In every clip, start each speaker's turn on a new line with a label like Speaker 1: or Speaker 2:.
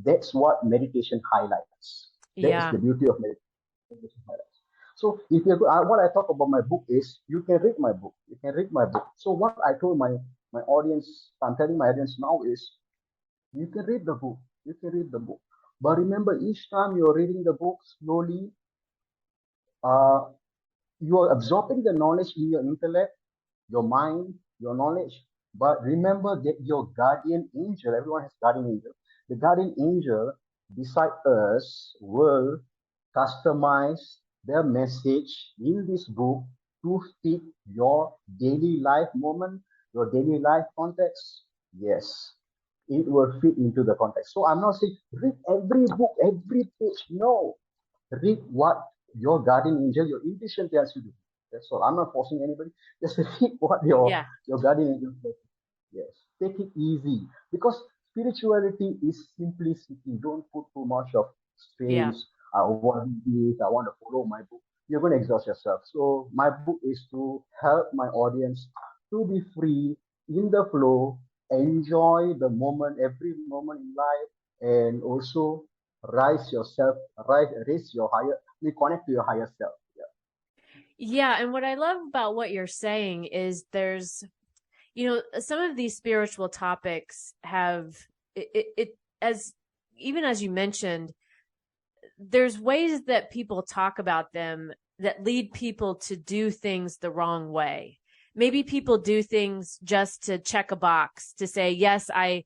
Speaker 1: That's what meditation highlights. That is the beauty of meditation highlights. So if you what I talk about my book is you can read my book. You can read my book. So what I told my audience, I'm telling my audience now is you can read the book. You can read the book. But remember, each time you're reading the book slowly, uh, you are absorbing the knowledge in your intellect, your mind, your knowledge. But remember that your guardian angel, everyone has guardian angel. The guardian angel beside us will customize their message in this book to fit your daily life moment, your daily life context. Yes, it will fit into the context. So I'm not saying read every book, every page. No, read what your guardian angel, your intuition tells you to do. That's all. I'm not forcing anybody. Just read what your guardian angel says. Yes. Take it easy. Because spirituality is simplicity. Don't put too much of strains. I want this, I want to follow my book. You're going to exhaust yourself. So my book is to help my audience to be free in the flow, enjoy the moment, every moment in life, and also raise yourself, raise your higher, connect to your higher self.
Speaker 2: Yeah. And what I love about what you're saying is there's, some of these spiritual topics have as even as you mentioned, there's ways that people talk about them that lead people to do things the wrong way. Maybe people do things just to check a box to say, yes, I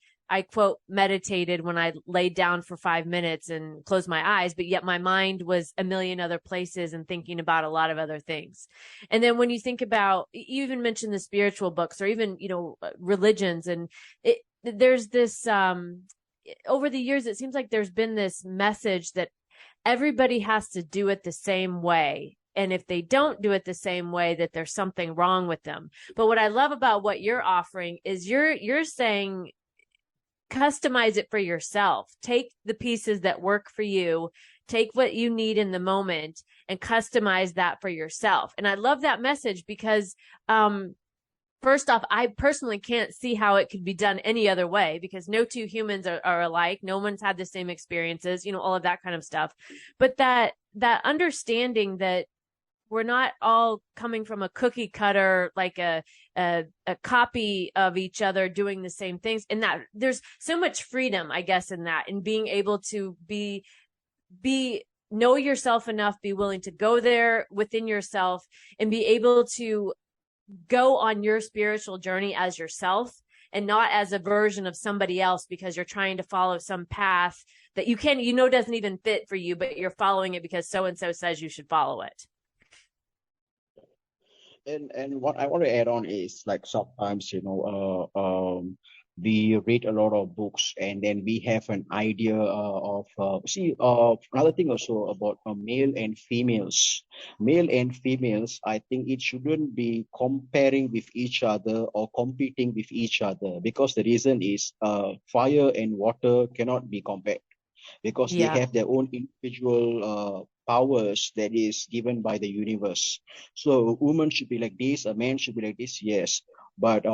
Speaker 2: quote meditated when I laid down for 5 minutes and closed my eyes, but yet my mind was a million other places and thinking about a lot of other things. And then when you think about, you even mentioned the spiritual books or even, religions, and there's this, over the years, it seems like there's been this message that everybody has to do it the same way. And if they don't do it the same way, that there's something wrong with them. But what I love about what you're offering is you're saying, customize it for yourself. Take the pieces that work for you, take what you need in the moment and customize that for yourself. And I love that message because, first off, I personally can't see how it could be done any other way because no two humans are alike. No one's had the same experiences, all of that kind of stuff. But that understanding that we're not all coming from a cookie cutter, like a copy of each other doing the same things. And that there's so much freedom, I guess, in that, in being able to know yourself enough, be willing to go there within yourself and be able to go on your spiritual journey as yourself and not as a version of somebody else because you're trying to follow some path that doesn't even fit for you, but you're following it because so-and-so says you should follow it.
Speaker 3: And what I want to add on is like sometimes, we read a lot of books and then we have an idea of another thing also about male and females. Male and females, I think it shouldn't be comparing with each other or competing with each other because the reason is fire and water cannot be compared because they have their own individual powers that is given by the universe. So a woman should be like this, a man should be like this, yes. But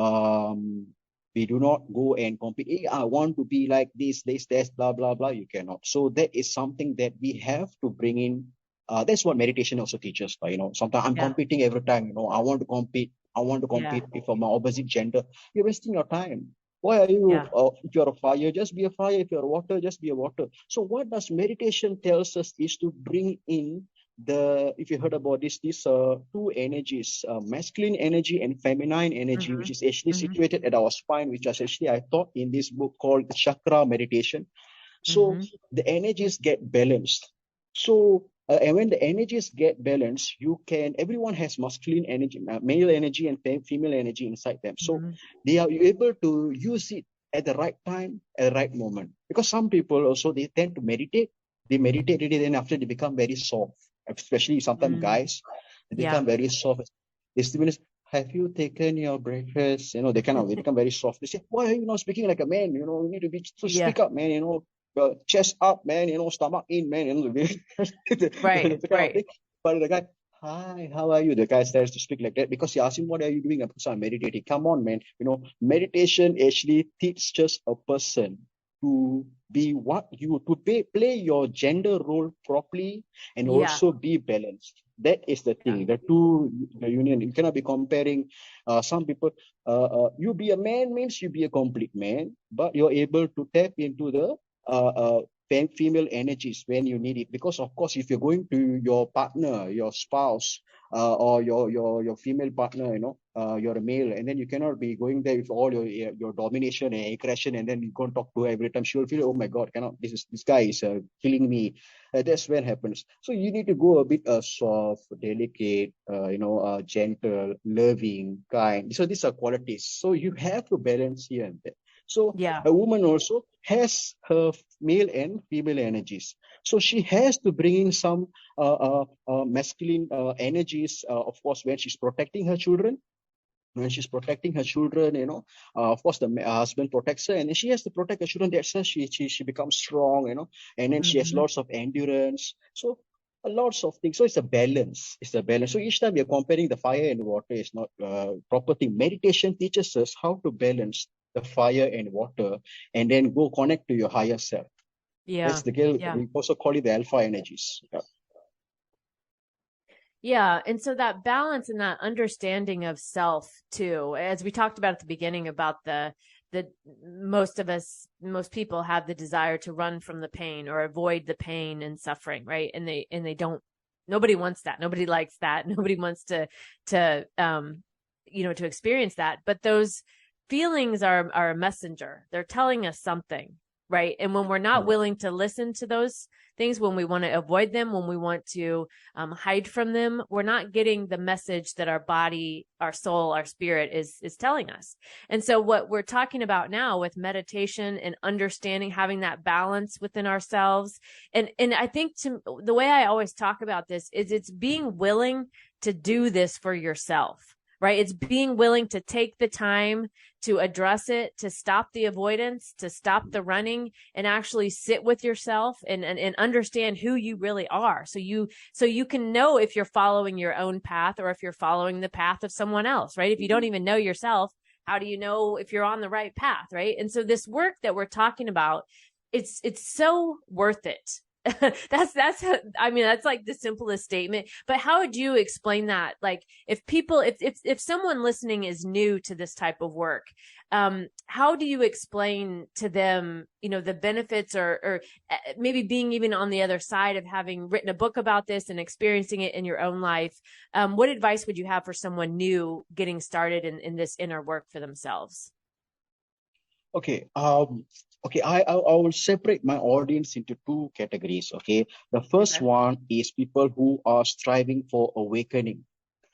Speaker 3: we do not go and compete. Hey, I want to be like this, blah, blah, blah. You cannot. So that is something that we have to bring in. That's what meditation also teaches. Sometimes I'm competing every time. I want to compete. If I'm opposite gender. You're wasting your time. Why are you, if you're a fire, just be a fire. If you're a water, just be a water. So what does meditation tells us is to bring in if you heard about these two energies, masculine energy and feminine energy, which is actually situated at our spine, which is actually I taught in this book called Chakra Meditation. So the energies get balanced. So and when the energies get balanced, everyone has masculine energy, male energy and female energy inside them. So they are able to use it at the right time, at the right moment. Because some people also, they tend to meditate. They meditate and then after they become very soft. Especially sometimes guys, they become very soft. They still have you taken your breakfast? They become very soft. They say, why are you not speaking like a man? You need to speak up, man. Chest up, man. Stomach in, man.
Speaker 2: Right.
Speaker 3: But the guy, hi, how are you? The guy starts to speak like that because you ask him, what are you doing? I'm meditating. Come on, man. Meditation actually teaches a person to be what you to play your gender role properly and
Speaker 2: Yeah.
Speaker 3: also be balanced. That is the thing. The union. You cannot be comparing. Some people, you be a man means you be a complete man, but you're able to tap into the female energies when you need it. Because of course, if you're going to your partner, your spouse, or your female partner, you're a male, and then you cannot be going there with all your domination and aggression, and then you go and talk to her every time. She will feel, oh my God, cannot. This guy is killing me. That's when it happens. So you need to go a bit soft, delicate, gentle, loving, kind. So these are qualities. So you have to balance here and there. So a woman also has her male and female energies. So she has to bring in some masculine energies, of course, when she's protecting her children. When she's protecting her children, of course, the husband protects her, and then she has to protect her children. That's how she becomes strong, and then she has lots of endurance. So lots of things. So it's a balance. It's a balance. So each time we are comparing the fire and water is not proper thing. Meditation teaches us how to balance the fire and water, and then go connect to your higher self.
Speaker 2: Yeah.
Speaker 3: That's the girl. We also call it the alpha energies.
Speaker 2: Yeah. And so that balance and that understanding of self too, as we talked about at the beginning about the most people have the desire to run from the pain or avoid the pain and suffering, right? And they don't, nobody wants that. Nobody likes that. Nobody wants to experience that. But those feelings are a messenger. They're telling us something, right? And when we're not willing to listen to those things, when we want to avoid them, when we want to hide from them, we're not getting the message that our body, our soul, our spirit is telling us. And so what we're talking about now with meditation and understanding, having that balance within ourselves. And I think the way I always talk about this is it's being willing to do this for yourself. Right? It's being willing to take the time to address it, to stop the avoidance, to stop the running, and actually sit with yourself and understand who you really are. So you can know if you're following your own path or if you're following the path of someone else, right? If you don't even know yourself, how do you know if you're on the right path, right? And so this work that we're talking about, it's so worth it. that's like the simplest statement, but how would you explain that? Like if someone listening is new to this type of work, how do you explain to them, the benefits or maybe being even on the other side of having written a book about this and experiencing it in your own life? What advice would you have for someone new getting started in this inner work for themselves?
Speaker 3: Okay. I will separate my audience into two categories. Okay. The first one is people who are striving for awakening.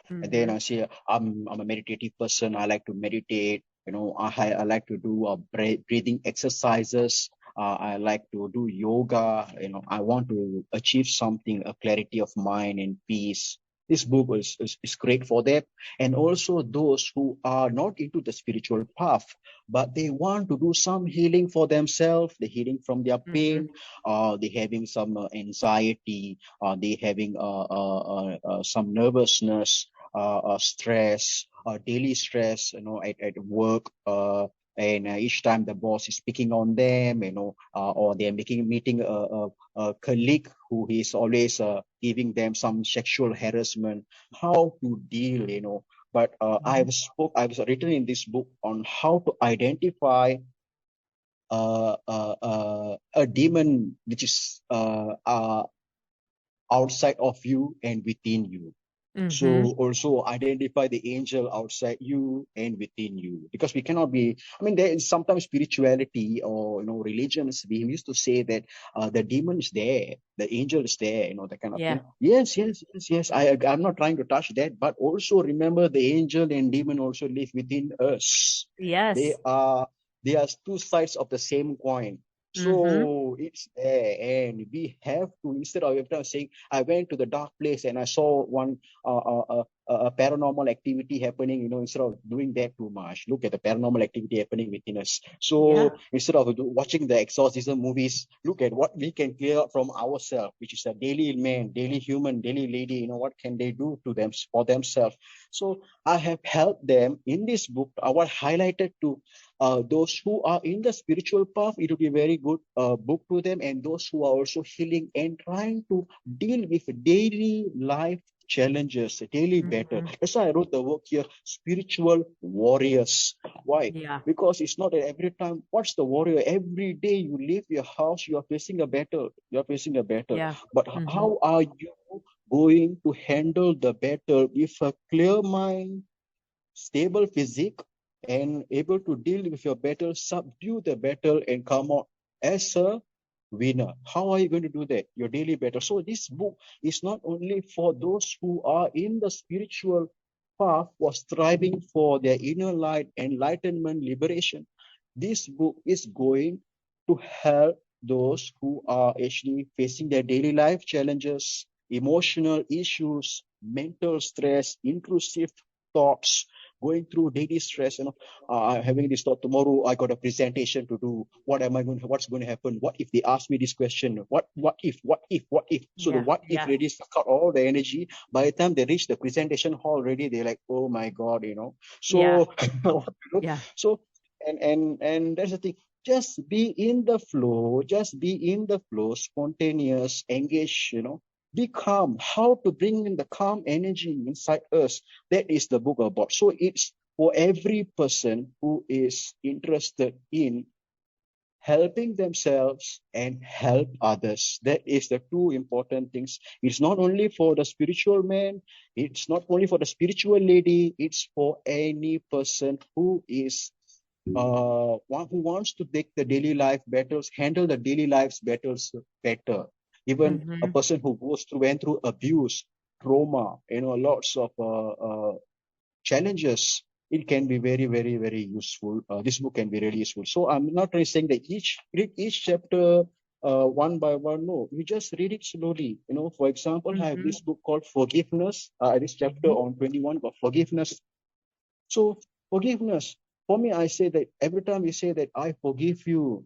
Speaker 3: And then I say, I'm a meditative person. I like to meditate. I like to do breathing exercises. I like to do yoga. I want to achieve something, a clarity of mind and peace. This book is great for them. And also those who are not into the spiritual path, but they want to do some healing for themselves, the healing from their pain, they having some anxiety, they having some nervousness, stress, daily stress, at work, and each time the boss is picking on them, or they're meeting a colleague who is always giving them some sexual harassment, how to deal, But I've written in this book on how to identify a demon which is outside of you and within you. So also identify the angel outside you and within you, because we cannot be, there is sometimes spirituality or, religions, we used to say that the demon is there, the angel is there, that kind of thing. Yes. I'm not trying to touch that, but also remember the angel and demon also live within us.
Speaker 2: Yes.
Speaker 3: They are two sides of the same coin. So it's there, and we have to, instead of every time saying, I went to the dark place and I saw one a paranormal activity happening, instead of doing that too much, look at the paranormal activity happening within us. So instead of watching the exorcism movies, look at what we can clear out from ourselves, which is a daily man, daily human, daily lady, what can they do to them for themselves. So I have helped them in this book. I was highlighted to those who are in the spiritual path, it will be a very good book to them, and those who are also healing and trying to deal with daily life challenges, daily battle. That's why I wrote the work here, Spiritual Warriors. Why?
Speaker 2: Yeah.
Speaker 3: Because it's not that every time, what's the warrior? Every day you leave your house, you are facing a battle. You are facing a battle.
Speaker 2: Yeah.
Speaker 3: But how are you going to handle the battle with a clear mind, stable physique, and able to deal with your battle, subdue the battle, and come out as a winner? How are you going to do that? Your daily battle. So this book is not only for those who are in the spiritual path, who are striving for their inner light, enlightenment, liberation. This book is going to help those who are actually facing their daily life challenges, emotional issues, mental stress, intrusive thoughts, going through daily stress, having this thought, tomorrow I got a presentation to do. What's going to happen? What if they ask me this question? What if? So the what if really suck out all the energy. By the time they reach the presentation hall already, they're like, oh my God, So, so, and that's the thing. Just be in the flow, spontaneous, engage, be calm. How to bring in the calm energy inside us. That is the book about. So it's for every person who is interested in helping themselves and help others. That is the two important things. It's not only for the spiritual man, it's not only for the spiritual lady, it's for any person who is one who wants to take the daily life battles, handle the daily life's battles better. Even a person who went through abuse, trauma, lots of challenges, it can be very, very, very useful. This book can be really useful. So I'm not really saying that read each chapter one by one. No, you just read it slowly. For example, I have this book called Forgiveness. This chapter on 21 about forgiveness. So forgiveness. For me, I say that every time you say that I forgive you,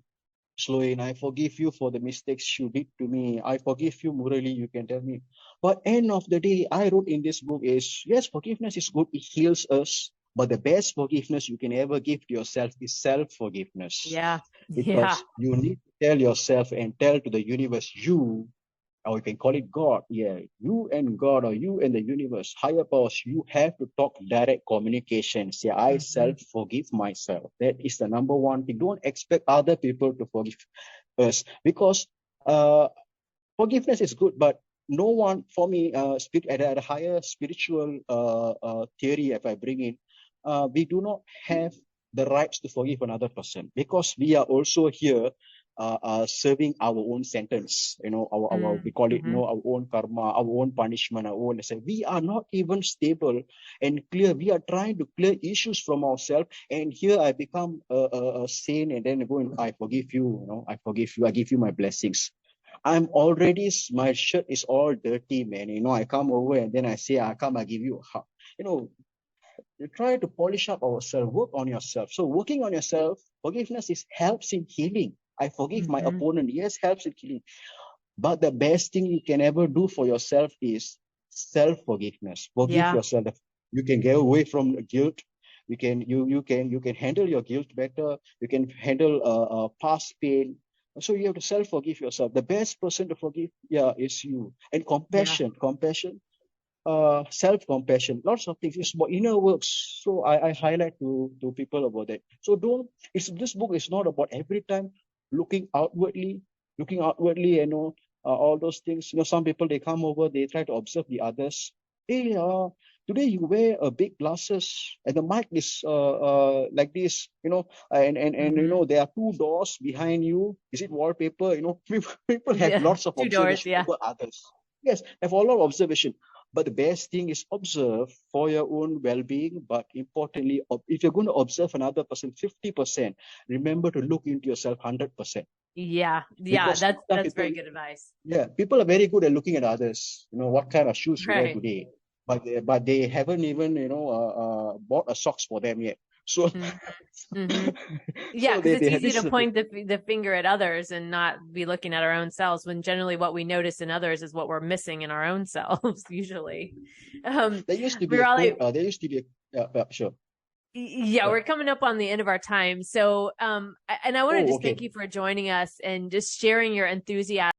Speaker 3: Sloin, I forgive you for the mistakes you did to me. I forgive you, Murali, you can tell me. But end of the day, I wrote in this book is, yes, forgiveness is good. It heals us. But the best forgiveness you can ever give to yourself is self-forgiveness.
Speaker 2: Yeah.
Speaker 3: Because you need to tell yourself and tell to the universe, or you can call it God. Yeah, you and God, or you and the universe, higher powers, you have to talk direct communication. Say, I self-forgive myself. That is the number one thing. Don't expect other people to forgive us, because forgiveness is good, but no one, for me, at a higher spiritual theory, if I bring in, we do not have the rights to forgive another person, because we are also here serving our own sentence, our we call it, our own karma, our own punishment, our own. We are not even stable and clear. We are trying to clear issues from ourselves, and here I become a saint, and then go and I forgive you, I forgive you, I give you my blessings. I'm already, my shirt is all dirty, man. I come over and then I say, I give you a hug. You try to polish up ourselves, work on yourself. So working on yourself, forgiveness helps in healing. I forgive my opponent. Yes, helps in healing. But the best thing you can ever do for yourself is self-forgiveness. Forgive yourself. You can get away from guilt. You can handle your guilt better. You can handle past pain. So you have to self-forgive yourself. The best person to forgive, is you. And compassion. Self-compassion, lots of things. It's about inner works. So I highlight to people about that. So this book is not about every time looking outwardly, all those things. Some people, they come over, they try to observe the others. Hey, today you wear a big glasses and the mic is like this, and there are two doors behind you. Is it wallpaper? People have lots of observation over others. Yes, have a lot of observation. But the best thing is observe for your own well-being. But importantly, if you're going to observe another person 50%, remember to look into yourself 100%.
Speaker 2: Yeah, that's very good advice.
Speaker 3: Yeah, people are very good at looking at others. What kind of shoes you wear today, but they haven't even bought a socks for them yet. So
Speaker 2: yeah, because it's easy to point the finger at others and not be looking at our own selves, when generally what we notice in others is what we're missing in our own selves usually.
Speaker 3: There used to be
Speaker 2: Murali,
Speaker 3: sure.
Speaker 2: Yeah, we're coming up on the end of our time. So, and I want to just
Speaker 3: okay.
Speaker 2: thank you for joining us and just sharing your enthusiasm